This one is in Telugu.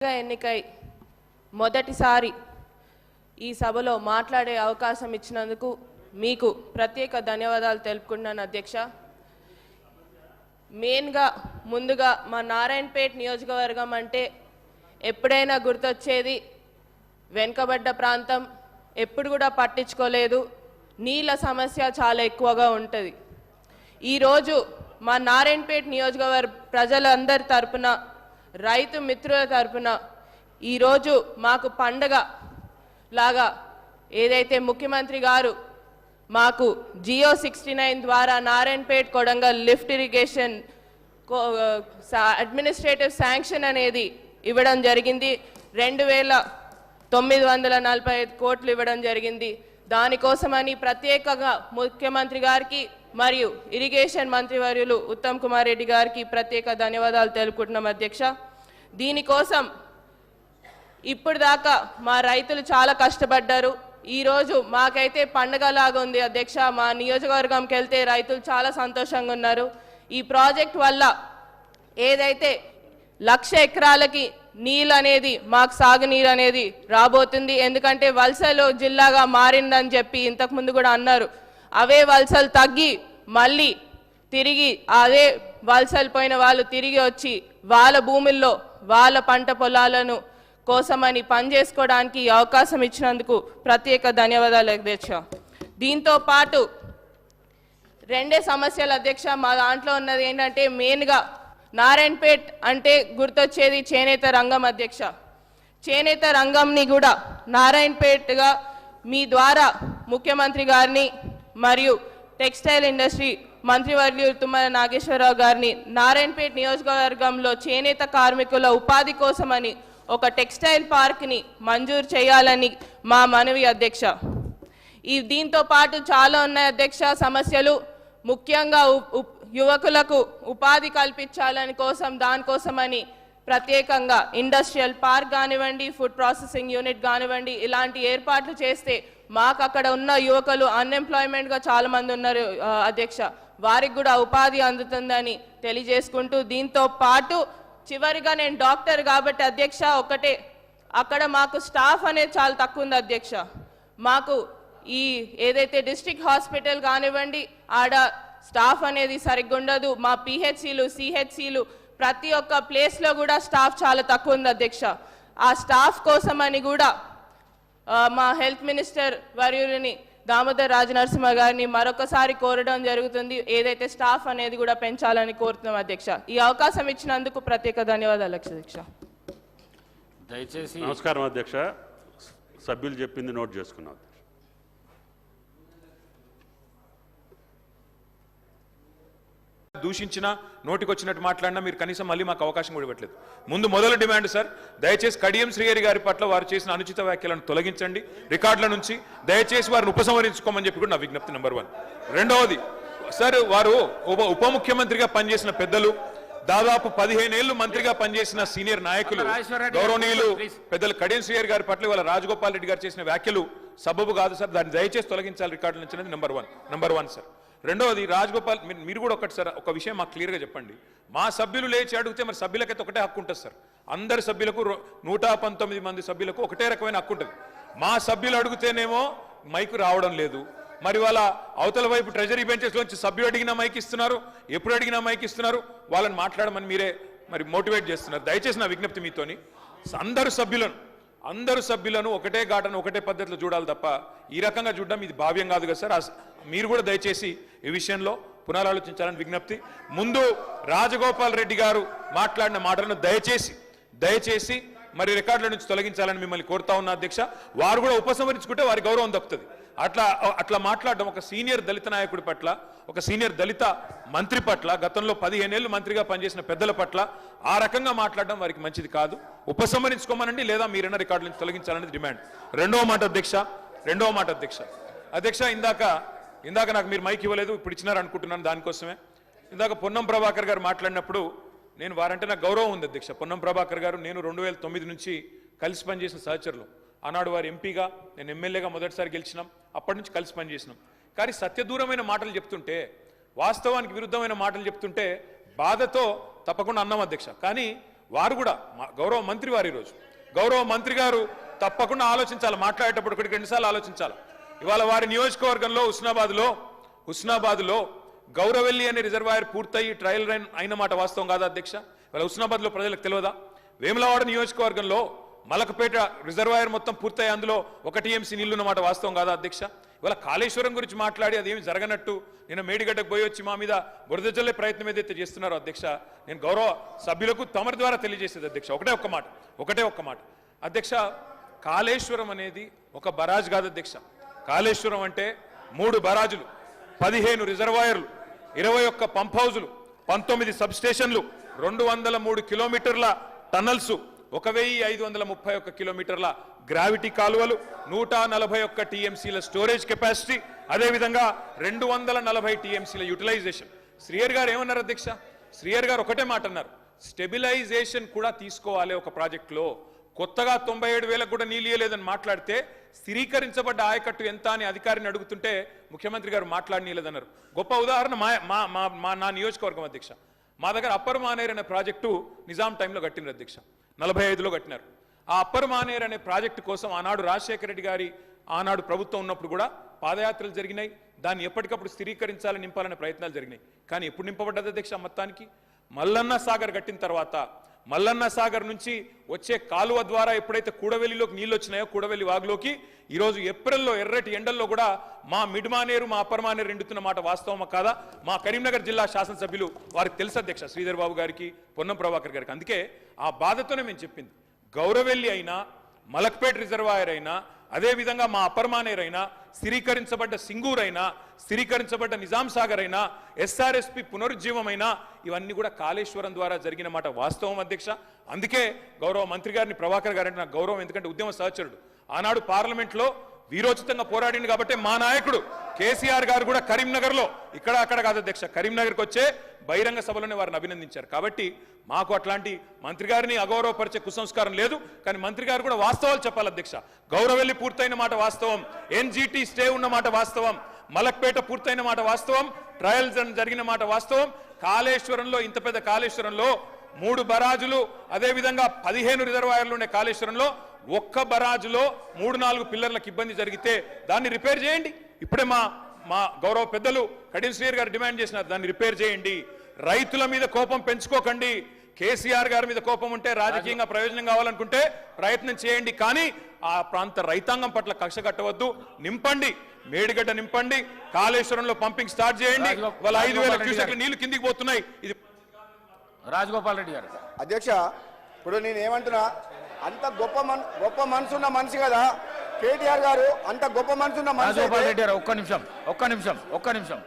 ఎన్నికై మొదటిసారి ఈ సభలో మాట్లాడే అవకాశం ఇచ్చినందుకు మీకు ప్రత్యేక ధన్యవాదాలు తెలుపుకుంటున్నాను అధ్యక్ష. ముందుగా మా నారాయణపేట నియోజకవర్గం అంటే ఎప్పుడైనా గుర్తొచ్చేది వెనుకబడ్డ ప్రాంతం, ఎప్పుడు కూడా పట్టించుకోలేదు, నీళ్ళ సమస్య చాలా ఎక్కువగా ఉంటుంది. ఈరోజు మా నారాయణపేట నియోజకవర్గ ప్రజలందరి తరపున, రైతు మిత్రుల తరపున ఈరోజు మాకు పండగ లాగా ఏదైతే ముఖ్యమంత్రి గారు మాకు జియో 69 ద్వారా Narayanpet Kodangal lift irrigation administrative sanction అనేది ఇవ్వడం జరిగింది. 2,945 కోట్లు ఇవ్వడం జరిగింది. దానికోసమని ప్రత్యేకంగా ముఖ్యమంత్రి గారికి మరియు ఇరిగేషన్ మంత్రివర్యులు ఉత్తమ్ కుమార్ రెడ్డి గారికి ప్రత్యేక ధన్యవాదాలు తెలుపుకుంటున్నాం అధ్యక్ష. దీనికోసం ఇప్పుడు దాకా మా రైతులు చాలా కష్టపడ్డారు. ఈరోజు మాకైతే పండగలాగా ఉంది అధ్యక్ష. మా నియోజకవర్గంకి వెళ్తే రైతులు చాలా సంతోషంగా ఉన్నారు. ఈ ప్రాజెక్ట్ వల్ల ఏదైతే 1,00,000 ఎకరాలకి నీళ్ళు అనేది, మాకు సాగునీరు అనేది రాబోతుంది. ఎందుకంటే వలసలు జిల్లాగా మారిందని చెప్పి ఇంతకుముందు కూడా అన్నారు. అవే వలసలు తగ్గి మళ్ళీ తిరిగి అదే వలసలు పోయిన వాళ్ళు తిరిగి వచ్చి వాళ్ళ భూముల్లో వాళ్ళ పంట పొలాలను కోసమని పనిచేసుకోవడానికి అవకాశం ఇచ్చినందుకు ప్రత్యేక ధన్యవాదాలు అధ్యక్ష. దీంతో పాటు రెండే సమస్యలు అధ్యక్ష. మా దాంట్లో ఉన్నది ఏంటంటే మెయిన్గా నారాయణపేట్ అంటే గుర్తొచ్చేది చేనేత రంగం అధ్యక్ష. చేనేత రంగంని కూడా నారాయణపేట్గా మీ ద్వారా ముఖ్యమంత్రి గారిని మరియు టెక్స్టైల్ ఇండస్ట్రీ మంత్రివర్యులు తుమ్మల నాగేశ్వరరావు గారిని నారాయణపేట నియోజకవర్గంలో చేనేత కార్మికుల ఉపాధి కోసమని ఒక టెక్స్టైల్ పార్క్ని మంజూరు చేయాలని మా మనవి అధ్యక్ష. దీంతో పాటు చాలా ఉన్నాయి అధ్యక్ష సమస్యలు. ముఖ్యంగా యువకులకు ఉపాధి కల్పించాలని దానికోసమని ప్రత్యేకంగా ఇండస్ట్రియల్ పార్క్ కానివ్వండి, ఫుడ్ ప్రాసెసింగ్ యూనిట్ కానివ్వండి, ఇలాంటి ఏర్పాట్లు చేస్తే మాకు అక్కడ ఉన్న యువకులు అన్ఎంప్లాయ్మెంట్గా చాలామంది ఉన్నారు అధ్యక్ష, వారికి కూడా ఉపాధి అందుతుందని తెలియజేసుకుంటూ, దీంతో పాటు చివరిగా నేను డాక్టర్ కాబట్టి అధ్యక్ష ఒకటే, అక్కడ మాకు స్టాఫ్ అనేది చాలా తక్కువ ఉంది అధ్యక్ష. మాకు ఈ ఏదైతే డిస్ట్రిక్ట్ హాస్పిటల్ కానివ్వండి ఆడ స్టాఫ్ అనేది సరిగ్గా ఉండదు. మా పిహెచ్సిలు సిహెచ్సిలు ప్రతి ఒక్క ప్లేస్లో కూడా స్టాఫ్ చాలా తక్కువ ఉంది అధ్యక్ష. ఆ స్టాఫ్ కోసమని కూడా మా హెల్త్ మినిస్టర్ వర్యులని దామోదర్ రాజనరసింహ గారిని మరొకసారి కోరడం జరుగుతుంది. ఏదైతే స్టాఫ్ అనేది కూడా పెంచాలని కోరుతున్నాం అధ్యక్ష. ఈ అవకాశం ఇచ్చినందుకు ప్రత్యేక ధన్యవాదాలు అధ్యక్ష. దయచేసి నమస్కారం అధ్యక్ష. సభ్యులు చెప్పింది నోట్ చేసుకున్నాం. దూషించినా నోటికొచ్చినట్టు మాట్లాడినా మీరు కనీసం మళ్ళీ మాకు అవకాశం కూడా ఇవ్వట్లేదు. మొదలు డిమాండ్ సార్, దయచేసి కడియం శ్రీహరి గారి పట్ల వారు చేసిన అనుచిత వ్యాఖ్యలను తొలగించండి రికార్డుల నుంచి. దయచేసి వారిని ఉపసంహరించుకోమని చెప్పి కూడా నా విజ్ఞప్తి నెంబర్ 1. రెండవది సార్, వారు ఉప ముఖ్యమంత్రిగా పనిచేసిన పెద్దలు, దాదాపు 15 ఏళ్లు మంత్రిగా పనిచేసిన సీనియర్ నాయకులు గౌరవనీయులు పెద్దలు కడియం శ్రీహరి గారి పట్ల వాళ్ళ రాజగోపాల్ రెడ్డి గారు చేసిన వ్యాఖ్యలు సబబు కాదు సార్. దాన్ని దయచేసి తొలగించాలి రికార్డుల నుంచి అనేది నెంబర్ 1 సార్. రెండవది రాజగోపాల్, మీరు కూడా ఒకటి సార్ ఒక విషయం మాకు క్లియర్గా చెప్పండి. మా సభ్యులు లేచి అడిగితే మరి సభ్యులకైతే ఒకటే హక్కు ఉంటుంది సార్. అందరి సభ్యులకు 119 మంది సభ్యులకు ఒకటే రకమైన హక్కు ఉంటుంది. మా సభ్యులు అడిగితేనేమో మైకు రావడం లేదు. మరి వాళ్ళ అవతల వైపు ట్రెజరీ బెంచెస్లోంచి సభ్యులు అడిగినా మైక్ ఇస్తున్నారు, ఎప్పుడు అడిగినా మైక్ ఇస్తున్నారు. వాళ్ళని మాట్లాడమని మీరే మరి మోటివేట్ చేస్తున్నారు. దయచేసి నా విజ్ఞప్తి మీతోని, అందరు సభ్యులను ఒకటే ఘాటను ఒకటే పద్ధతిలో చూడాలి తప్ప ఈ రకంగా చూడడం ఇది భావ్యం కాదు కదా సార్. మీరు కూడా దయచేసి ఈ విషయంలో పునరాలోచించాలని విజ్ఞప్తి. ముందు రాజగోపాల్ రెడ్డి గారు మాట్లాడిన మాటలను దయచేసి మరి రికార్డుల నుంచి తొలగించాలని మిమ్మల్ని కోరుతా ఉన్నా అధ్యక్ష. వారు కూడా ఉపసంహరించుకుంటే వారి గౌరవం దక్కుతుంది. అట్లా మాట్లాడడం ఒక సీనియర్ దళిత నాయకుడి పట్ల, ఒక సీనియర్ దళిత మంత్రి పట్ల, గతంలో 15 ఏళ్లు మంత్రిగా పనిచేసిన పెద్దల పట్ల ఆ రకంగా మాట్లాడడం వారికి మంచిది కాదు. ఉపసంహరించుకోమనండి, లేదా మీరైనా రికార్డుల నుంచి తొలగించాలనేది డిమాండ్. రెండవ మాట అధ్యక్ష, ఇందాక నాకు మీరు మైక్ ఇవ్వలేదు, ఇప్పుడు ఇచ్చినారు అనుకుంటున్నాను. దానికోసమే ఇందాక పొన్నం ప్రభాకర్ గారు మాట్లాడినప్పుడు నేను వారంటే నాకు గౌరవం ఉంది అధ్యక్ష. పొన్నం ప్రభాకర్ గారు నేను 2009 నుంచి కలిసి పనిచేసిన సహచరులు. ఆనాడు వారు ఎంపీగా, నేను ఎమ్మెల్యేగా మొదటిసారి గెలిచినాం. అప్పటి నుంచి కలిసి పనిచేసినాం. కానీ సత్యదూరమైన మాటలు చెప్తుంటే, వాస్తవానికి విరుద్ధమైన మాటలు చెప్తుంటే బాధతో తప్పకుండా అన్నాం అధ్యక్ష. కానీ వారు కూడా గౌరవ మంత్రి వారు ఈరోజు గౌరవ మంత్రి గారు తప్పకుండా ఆలోచించాలి, మాట్లాడేటప్పుడు ఒకటికి రెండుసార్లు ఆలోచించాలి. ఇవాళ వారి నియోజకవర్గంలో హుస్నాబాద్లో గౌరవెల్లి అనే రిజర్వాయర్ పూర్తయి ట్రయల్ రన్ అయిన మాట వాస్తవం కాదా అధ్యక్ష? ఇవాళ హుస్నాబాద్లో ప్రజలకు తెలియదా? వేములవాడ నియోజకవర్గంలో మలకపేట రిజర్వాయర్ మొత్తం పూర్తయి అందులో 1 టీఎంసీ నీళ్లున్న మాట వాస్తవం కాదా అధ్యక్ష? ఇవాళ కాళేశ్వరం గురించి మాట్లాడి అదేమి జరగనట్టు నేను మేడిగడ్డకు పోయి వచ్చి మా మీద బురద జల్లే ప్రయత్నం ఏదైతే చేస్తున్నారో అధ్యక్ష, నేను గౌరవ సభ్యులకు తమరి ద్వారా తెలియజేసేది అధ్యక్ష ఒకటే ఒక్క మాట అధ్యక్ష, కాళేశ్వరం అనేది ఒక బరాజ్ కాదు అధ్యక్ష. కాళేశ్వరం అంటే 3 బరాజులు, 15 రిజర్వాయర్లు, 21 పంప్ హౌజులు, 19 సబ్ స్టేషన్లు, 203 కిలోమీటర్ల టన్నల్స్, 1531 కిలోమీటర్ల గ్రావిటీ కాలువలు, 141 టీఎంసీల స్టోరేజ్ కెపాసిటీ, అదేవిధంగా 240 టీఎంసీల యూటిలైజేషన్. శ్రీయర్ గారు ఏమన్నారు అధ్యక్ష? శ్రీయర్ గారు ఒకటే మాట అన్నారు, స్టెబిలైజేషన్ కూడా తీసుకోవాలి ఒక ప్రాజెక్టులో. కొత్తగా 97,000 కూడా నీళ్ళు ఇయ్యలేదని మాట్లాడితే స్థిరీకరించబడ్డ ఆయకట్టు ఎంత అని అధికారిని అడుగుతుంటే ముఖ్యమంత్రి గారు మాట్లాడనీయలేదన్నారు. గొప్ప ఉదాహరణ నా నియోజకవర్గం అధ్యక్ష. మా దగ్గర అప్పర్ మానేర్ అనే ప్రాజెక్టు నిజాం టైంలో కట్టినారు అధ్యక్ష, 45లో కట్టినారు. ఆ అప్పర్ మానేర్ అనే ప్రాజెక్టు కోసం ఆనాడు రాజశేఖర రెడ్డి గారి ఆనాడు ప్రభుత్వం ఉన్నప్పుడు కూడా పాదయాత్రలు జరిగినాయి. దాన్ని ఎప్పటికప్పుడు స్థిరీకరించాలని నింపాలనే ప్రయత్నాలు జరిగినాయి. కానీ ఎప్పుడు నింపబడ్డది అధ్యక్ష? మొత్తానికి మల్లన్న సాగర్ కట్టిన తర్వాత మల్లన్న సాగర్ నుంచి వచ్చే కాలువ ద్వారా ఎప్పుడైతే కూడవెల్లిలోకి నీళ్ళు వచ్చినాయో, కూడవెల్లి వాగులోకి ఈరోజు ఏప్రిల్లో ఎర్రటి ఎండల్లో కూడా మా మిడ్ మానేరు మా అప్పర్ మానేరు ఎండుతున్న మాట వాస్తవమా కాదా? మా కరీంనగర్ జిల్లా శాసనసభ్యులు వారికి తెలుసు అధ్యక్ష, శ్రీధర్ బాబు గారికి, పొన్నం ప్రభాకర్ గారికి. అందుకే ఆ బాధతోనే మేము చెప్పింది, గౌరవెల్లి అయినా, మలక్పేట్ రిజర్వాయర్ అయినా, అదేవిధంగా మా అప్పర్ మానేర్ అయినా, స్థిరీకరించబడ్డ సింగూర్ అయినా, స్థిరీకరించబడ్డ నిజాం సాగర్ అయినా, ఎస్ఆర్ఎస్పి పునరుజ్జీవమైనా, ఇవన్నీ కూడా కాళేశ్వరం ద్వారా జరిగిన మాట వాస్తవం అధ్యక్ష. అందుకే గౌరవ మంత్రి గారిని, ప్రభాకర్ గారు అంటే నాకు గౌరవం, ఎందుకంటే ఉద్యమ సహచరుడు. ఆనాడు పార్లమెంట్లో వీరోచితంగా పోరాడింది కాబట్టి మా నాయకుడు కేసీఆర్ గారు కూడా కరీంనగర్లో, ఇక్కడ అక్కడ కాదు అధ్యక్ష, కరీంనగర్కి వచ్చే బహిరంగ సభలోనే వారిని అభినందించారు. కాబట్టి మాకు అట్లాంటి మంత్రి గారిని అగౌరవపరిచే కుసంస్కారం లేదు. కానీ మంత్రి గారు కూడా వాస్తవాలు చెప్పాలి అధ్యక్ష. గౌరవెల్లి పూర్తయిన మాట వాస్తవం, ఎన్జీటీ స్టే ఉన్న మాట వాస్తవం, మలక్పేట పూర్తయిన మాట వాస్తవం, ట్రయల్స్ జరిగిన మాట వాస్తవం. కాళేశ్వరంలో, ఇంత పెద్ద కాళేశ్వరంలో 3 బరాజులు, అదేవిధంగా 15 రిజర్వాయర్లు ఉండే కాళేశ్వరంలో ఒక్క బరాజులో 3-4 పిల్లర్లకు ఇబ్బంది జరిగితే దాన్ని రిపేర్ చేయండి. ఇప్పుడే మా గౌరవ పెద్దలు కడియం శ్రీయర్ గారు డిమాండ్ చేసినారు, దాన్ని రిపేర్ చేయండి. రైతుల మీద కోపం పెంచుకోకండి. కేసీఆర్ గారి మీద కోపం ఉంటే, రాజకీయంగా ప్రయోజనం కావాలనుకుంటే ప్రయత్నం చేయండి. కానీ ఆ ప్రాంత రైతాంగం పట్ల కక్ష కట్టవద్దు. నింపండి, మేడిగడ్డ నింపండి, కాళేశ్వరంలో పంపింగ్ స్టార్ట్ చేయండి. వాళ్ళ 5,000 క్యూసెక్ల నీళ్లు కిందికి పోతున్నాయి. ఇది రాజగోపాల్ రెడ్డి గారు. అధ్యక్ష, ఇప్పుడు నేను ఏమంటున్నా, అంత గొప్ప మనసున్న మనిషి కదా కేటీఆర్ గారు, అంత గొప్ప మనసున్న మనిషి. రాజగోపాల్ రెడ్డి గారు ఒక్క నిమిషం